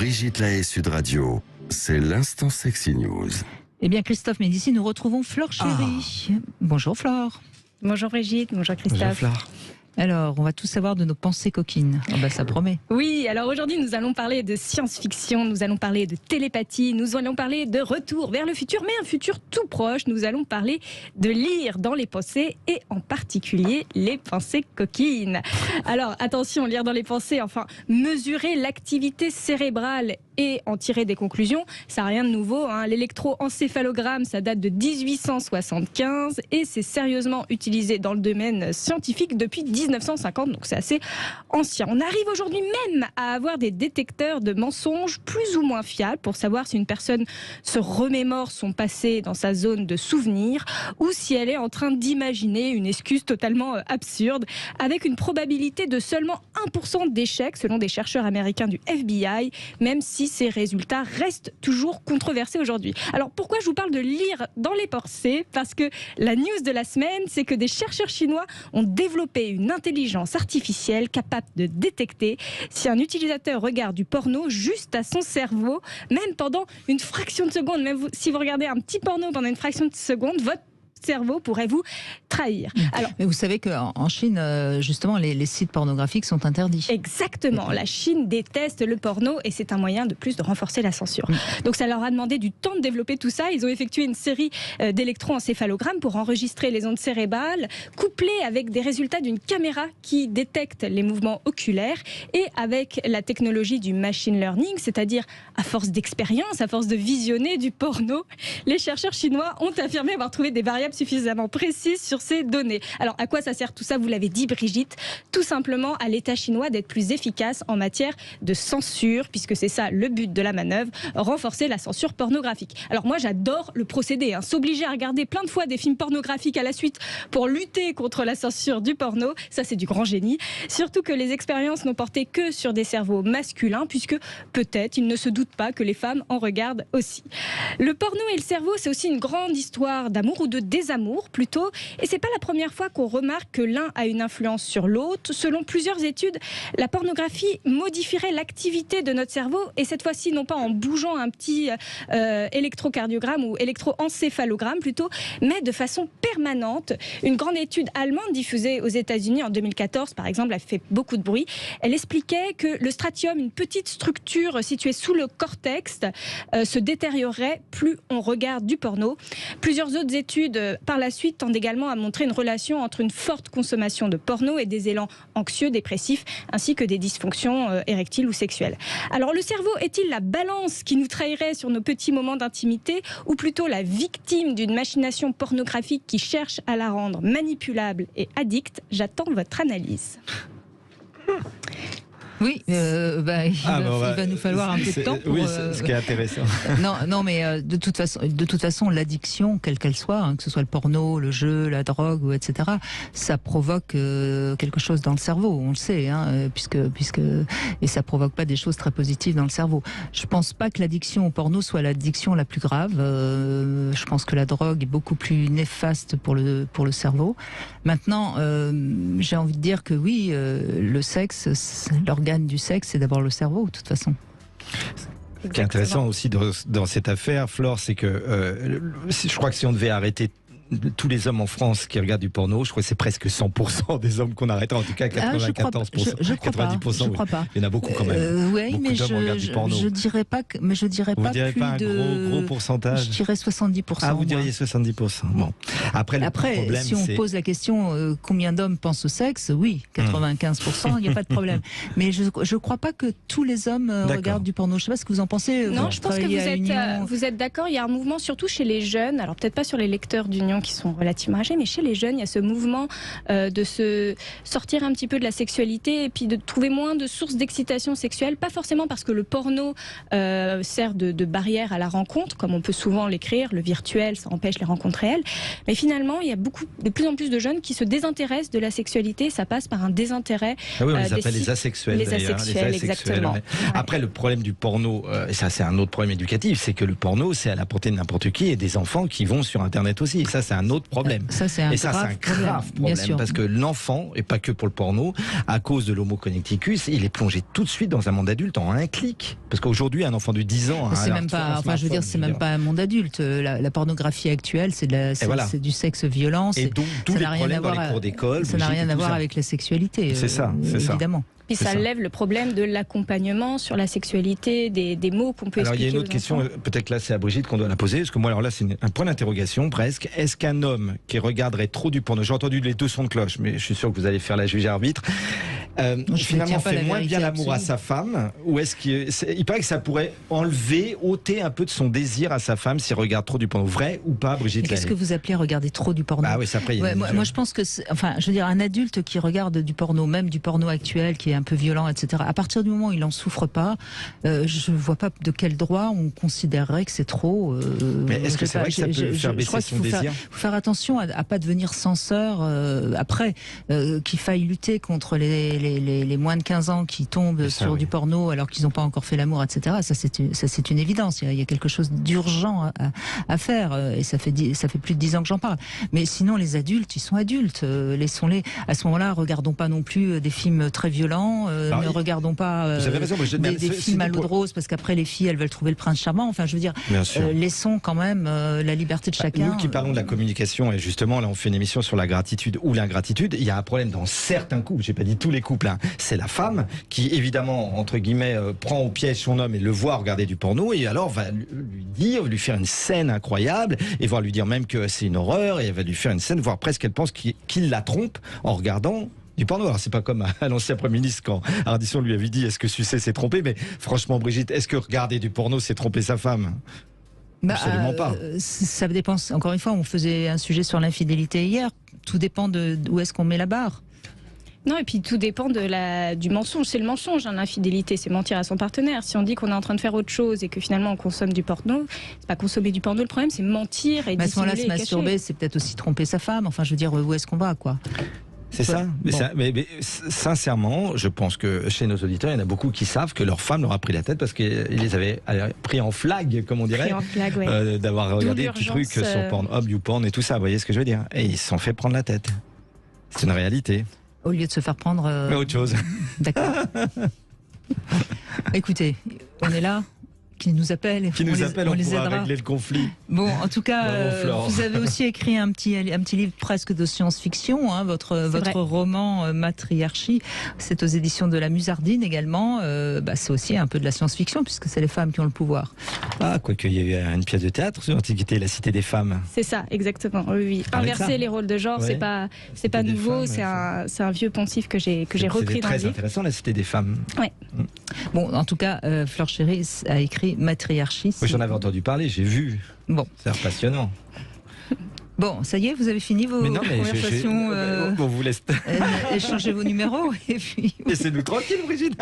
Brigitte Lahaie, Sud Radio. C'est l'instant Sexy News. Eh bien, Christophe Médicis, nous retrouvons Flore Chéry. Bonjour Flore. Bonjour Brigitte, bonjour Christophe. Bonjour Flore. Alors, on va tout savoir de nos pensées coquines. Oh bah, ça promet. Oui, alors aujourd'hui nous allons parler de science-fiction, nous allons parler de télépathie, nous allons parler de retour vers le futur, mais un futur tout proche. Nous allons parler de lire dans les pensées et en particulier les pensées coquines. Alors attention, lire dans les pensées, enfin mesurer l'activité cérébrale et en tirer des conclusions, ça n'a rien de nouveau. L'électroencéphalogramme, ça date de 1875 et c'est sérieusement utilisé dans le domaine scientifique depuis 1950, donc c'est assez ancien. On arrive aujourd'hui même à avoir des détecteurs de mensonges plus ou moins fiables pour savoir si une personne se remémore son passé dans sa zone de souvenir ou si elle est en train d'imaginer une excuse totalement absurde, avec une probabilité de seulement 1% d'échec selon des chercheurs américains du FBI, même si ces résultats restent toujours controversés aujourd'hui. Alors pourquoi je vous parle de lire dans les pensées? Parce que la news de la semaine, c'est que des chercheurs chinois ont développé une intelligence artificielle capable de détecter si un utilisateur regarde du porno juste à son cerveau, même pendant une fraction de seconde. Même si vous regardez un petit porno pendant une fraction de seconde, votre cerveau pourrait vous trahir. Alors, mais vous savez qu'en Chine, justement, les sites pornographiques sont interdits. Exactement. La Chine déteste le porno et c'est un moyen de plus de renforcer la censure. Donc ça leur a demandé du temps de développer tout ça. Ils ont effectué une série d'électroencéphalogrammes pour enregistrer les ondes cérébrales, couplées avec des résultats d'une caméra qui détecte les mouvements oculaires et avec la technologie du machine learning, c'est-à-dire à force d'expérience, à force de visionner du porno, les chercheurs chinois ont affirmé avoir trouvé des variables suffisamment précises sur ces données. Alors à quoi ça sert tout ça? Vous l'avez dit Brigitte, tout simplement à l'État chinois d'être plus efficace en matière de censure, puisque c'est ça le but de la manœuvre, renforcer la censure pornographique. Alors moi j'adore le procédé, s'obliger à regarder plein de fois des films pornographiques à la suite pour lutter contre la censure du porno, ça c'est du grand génie. Surtout que les expériences n'ont porté que sur des cerveaux masculins, puisque peut-être ils ne se doutent pas que les femmes en regardent aussi. Le porno et le cerveau, c'est aussi une grande histoire d'amour ou de désamour plutôt, et c'est pas la première fois qu'on remarque que l'un a une influence sur l'autre. Selon plusieurs études, la pornographie modifierait l'activité de notre cerveau, et cette fois-ci non pas en bougeant un petit électrocardiogramme ou électroencéphalogramme plutôt, mais de façon permanente. Une grande étude allemande diffusée aux États-Unis en 2014 par exemple a fait beaucoup de bruit. Elle expliquait que le stratium, une petite structure située sous le cortex, se détériorait plus on regarde du porno. Plusieurs autres études par la suite tendent également à montrer une relation entre une forte consommation de porno et des élans anxieux, dépressifs, ainsi que des dysfonctions érectiles ou sexuelles. Alors le cerveau est-il la balance qui nous trahirait sur nos petits moments d'intimité, ou plutôt la victime d'une machination pornographique qui cherche à la rendre manipulable et addicte? J'attends votre analyse. Oui, il va nous falloir un peu de temps pour... Oui, ce qui est intéressant. Non, mais de toute façon, l'addiction, quelle qu'elle soit, que ce soit le porno, le jeu, la drogue, etc., ça provoque quelque chose dans le cerveau, on le sait, et ça provoque pas des choses très positives dans le cerveau. Je pense pas que l'addiction au porno soit l'addiction la plus grave. Je pense que la drogue est beaucoup plus néfaste pour le cerveau. Maintenant, j'ai envie de dire que oui, le sexe, l'organe du sexe, c'est d'abord le cerveau, de toute façon. Ce qui est intéressant aussi dans cette affaire, Flore, c'est que je crois que si on devait arrêter tous les hommes en France qui regardent du porno, je crois que c'est presque 100% des hommes qu'on arrêtera, en tout cas 94%. Je crois pas. 90%, je crois pas. Il y en a beaucoup quand même. Oui, mais je dirais pas que, mais je dirais vous pas direz plus pas un de gros pourcentage. Je dirais 70%. Ah, vous diriez 70%. Bon. Après, problème, si on pose la question combien d'hommes pensent au sexe, oui, 95%, il n'y a pas de problème. Mais je crois pas que tous les hommes regardent du porno. Je sais pas ce que vous en pensez. Non, je pense que vous êtes d'accord. Il y a un mouvement surtout chez les jeunes. Alors peut-être pas sur les lecteurs d'Union qui sont relativement âgés, mais chez les jeunes, il y a ce mouvement de se sortir un petit peu de la sexualité et puis de trouver moins de sources d'excitation sexuelle, pas forcément parce que le porno sert de barrière à la rencontre, comme on peut souvent l'écrire, le virtuel, ça empêche les rencontres réelles, mais finalement, il y a de plus en plus de jeunes qui se désintéressent de la sexualité, ça passe par un désintérêt. Ah oui, on les appelle les asexuels. Les asexuels, exactement. Ouais. Après, le problème du porno, et ça c'est un autre problème éducatif, c'est que le porno, c'est à la portée de n'importe qui et des enfants qui vont sur Internet aussi. Ça c'est un autre problème. Ça, c'est un et ça, c'est un grave bien problème, sûr. parce que l'enfant, et pas que pour le porno, à cause de l'homo connecticus, il est plongé tout de suite dans un monde adulte en un clic. Parce qu'aujourd'hui, un enfant de 10 ans... C'est même pas, enfin, je veux dire, c'est même pas un monde adulte. La pornographie actuelle, c'est du sexe violent. Et donc, tous les problèmes dans les cours d'école... Ça n'a rien à voir avec la sexualité, c'est ça, évidemment. Puis ça lève le problème de l'accompagnement sur la sexualité, des mots qu'on peut expliquer. Alors il y a une autre question, peut-être là c'est à Brigitte qu'on doit la poser, parce que moi alors là c'est un point d'interrogation presque. Est-ce qu'un homme qui regarderait trop du porno, j'ai entendu les deux sons de cloche, mais je suis sûr que vous allez faire la juge arbitre, finalement fait moins bien l'amour à sa femme, ou est-ce qu'il paraît que ça pourrait ôter un peu de son désir à sa femme s'il regarde trop du porno, vrai ou pas, Brigitte? Qu'est-ce que vous appelez regarder trop du porno? Ah oui, ça après. Moi je pense que, enfin, je veux dire, un adulte qui regarde du porno, même du porno actuel, qui est un peu violent, etc. À partir du moment où il n'en souffre pas, je ne vois pas de quel droit on considérerait que c'est trop. Mais est-ce que c'est vrai que ça peut faire baisser son désir? Il faut faire attention à pas devenir censeur après, qu'il faille lutter contre les moins de 15 ans qui tombent sur du porno alors qu'ils n'ont pas encore fait l'amour, etc. Ça c'est une évidence. Il y a quelque chose d'urgent à faire, et ça fait plus de 10 ans que j'en parle. Mais sinon, les adultes, ils sont adultes. Laissons-les. À ce moment-là, regardons pas non plus des films très violents. Ne regardons pas des films à l'eau de rose, parce qu'après les filles elles veulent trouver le prince charmant. Enfin, je veux dire, laissons quand même la liberté de chacun. Nous qui parlons de la communication, et justement là on fait une émission sur la gratitude ou l'ingratitude, il y a un problème dans certains couples, j'ai pas dit tous les couples, hein. C'est la femme qui évidemment entre guillemets prend au piège son homme et le voit regarder du porno, et alors va lui faire une scène incroyable, et va lui dire même que c'est une horreur, et elle va lui faire une scène, voire presque elle pense qu'il la trompe en regardant du porno. Alors c'est pas comme à l'ancien Premier ministre quand Ardisson lui avait dit est-ce que sucer s'est trompé, mais franchement Brigitte, est-ce que regarder du porno c'est tromper sa femme? Absolument pas. Ça dépend. Encore une fois, on faisait un sujet sur l'infidélité hier. Tout dépend d'où est-ce qu'on met la barre. Non, et puis tout dépend du mensonge. C'est le mensonge, hein, l'infidélité, c'est mentir à son partenaire. Si on dit qu'on est en train de faire autre chose et que finalement on consomme du porno, c'est pas consommer du porno le problème, c'est mentir et dissimuler. À ce moment-là, se masturber, c'est peut-être aussi tromper sa femme. Enfin, je veux dire, où est-ce qu'on va, quoi? C'est ça. Mais sincèrement, je pense que chez nos auditeurs, il y en a beaucoup qui savent que leur femme leur a pris la tête parce qu'ils les avaient pris en flag, comme on dirait, d'avoir regardé des petits trucs sur Pornhub, YouPorn et tout ça. Vous voyez ce que je veux dire? Et ils se sont fait prendre la tête. C'est une réalité. Au lieu de se faire prendre... Mais autre chose. D'accord. Écoutez, on est là. Qui nous appelle, on pourra régler le conflit. Bon, en tout cas, vous avez aussi écrit un petit livre presque de science-fiction, hein, votre roman Matriarchie. C'est aux éditions de la Musardine également. C'est aussi un peu de la science-fiction puisque c'est les femmes qui ont le pouvoir. Ah, quoique il y a une pièce de théâtre sur l'Antiquité, La Cité des femmes. C'est ça, exactement. Oui. Inverser les rôles de genre, c'est pas nouveau. C'est un vieux poncif que j'ai repris dans le livre. C'est très intéressant, La Cité des femmes. Ouais. Bon, en tout cas, Fleur Chéry a écrit Matriarchie. Oui, j'en avais entendu parler, j'ai vu. Bon. C'est passionnant. Bon, ça y est, vous avez fini vos conversations. On vous laisse échanger vos numéros et puis. Laissez-nous tranquille, Brigitte.